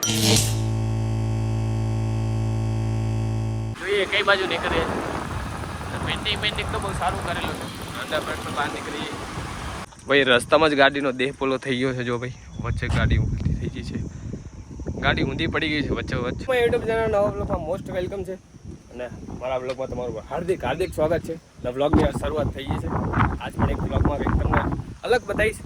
જોઈએ કઈ બાજુ નીકળીએ. પેન્ટિંગ તો બહુ સારું કરેલું છે. અંડરબ્રિજ બહાર નીકળીએ ભાઈ. રસ્તામાં જ ગાડીનો દેહ પોલો થઈ ગયો છે. જો ભાઈ વચ્ચે ગાડી ઊંધી થઈ ગઈ છે. ગાડી ઊંધી પડી ગઈ છે વચ્ચે વચ્ચે. યુટ્યુબ ચેનલ નવા બ્લોગમાં મોસ્ટ વેલકમ છે અને મારા બ્લોગમાં તમારું હાર્દિક સ્વાગત છે. બ્લોગની શરૂઆત થઈ ગઈ છે. આજ પણ એક બ્લોગમાં કંઈક તમને અલગ બતાવીશ.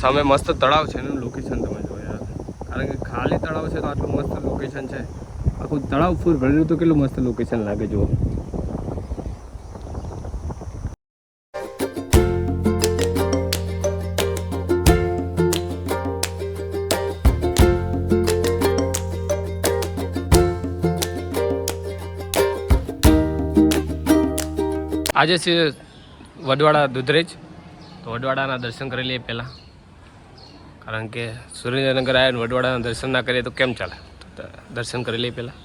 સામે મસ્ત તળાવ છે એનું લોકેશન તમે જો યાર. કારણ કે ખાલી તળાવ છે તો આટલું મસ્ત લોકેશન છે. આખું તળાવ ફૂલ ભરેલું તો કેટલું મસ્ત લોકેશન લાગે જુઓ. આજે છે વડવાડા દુધરેજ. તો વડવાડાના દર્શન કરી લઈએ પહેલાં, કારણ કે સુરેન્દ્રનગર આવ્યા ને વડવાડાના દર્શન ના કરીએ તો કેમ ચાલે. તો દર્શન કરી લઈએ પહેલાં.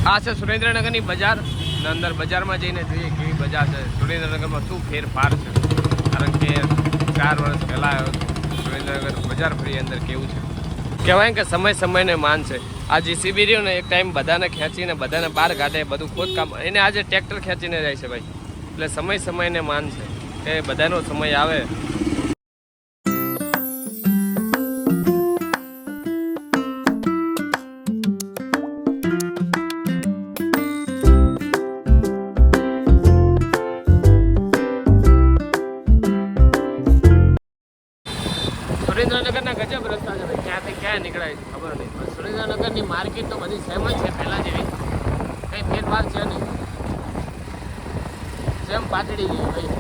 આ છે સુરેન્દ્રનગરની બજાર. અંદર બજારમાં જઈને જોઈએ કેવી બજાર છે, સુરેન્દ્રનગરમાં શું ફેરફાર છે. કારણ કે 4 વર્ષ પહેલાં સુરેન્દ્રનગર બજાર ફરી અંદર કેવું છે. કહેવાય કે સમયને માન છે. આ જીસીબી રહ્યું ને એક ટાઈમ બધાને ખેંચીને બધાને બહાર કાઢે, બધું ખોદકામ એને આજે ટ્રેક્ટર ખેંચીને જાય છે ભાઈ. એટલે સમયને માન છે કે બધાનો સમય આવે. સુરેન્દ્રનગરના ગજબ રસ્તા છે ભાઈ. ક્યાંથી ક્યાં નીકળાય ખબર નહીં. પણ સુરેન્દ્રનગરની માર્કેટ તો બધી સેમ જ છે પહેલાં જેવી, કંઈ ફેરફાર છે નહીં. સેમ પાટડી જેવી ભાઈ.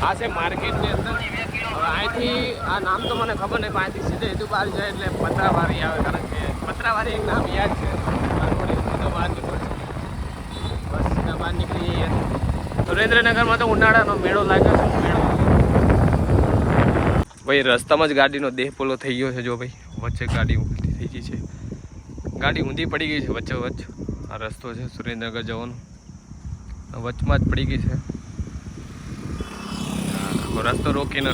આ છે માર્કેટની અંદર. હવે અહીંથી આ નામ તો મને ખબર નહીં, પણ અહીંથી સીધે સીધું બહાર જાય એટલે પતરાવારી આવે. કારણ કે પતરાવારી એક નામ યાદ છે. સીધો બહાર નીકળે બસ સીધા બહાર નીકળી જઈએ. સુરેન્દ્રનગરમાં તો ઉનાળાનો મેળો લાગે છે. મેળો ભાઈ રસ્તામાં જ ગાડીનો દેહ પોલો થઈ ગયો છે. જો ભાઈ વચ્ચે ગાડી ઊંધી થઈ ગઈ છે. ગાડી ઊંધી પડી ગઈ છે વચ્ચે વચ્ચ. આ રસ્તો છે સુરેન્દ્રનગર જવાનો, વચમાં જ પડી ગઈ છે. આખો રસ્તો રોકીને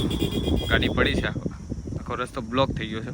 ગાડી પડી છે. આખો રસ્તો બ્લોક થઈ ગયો છે.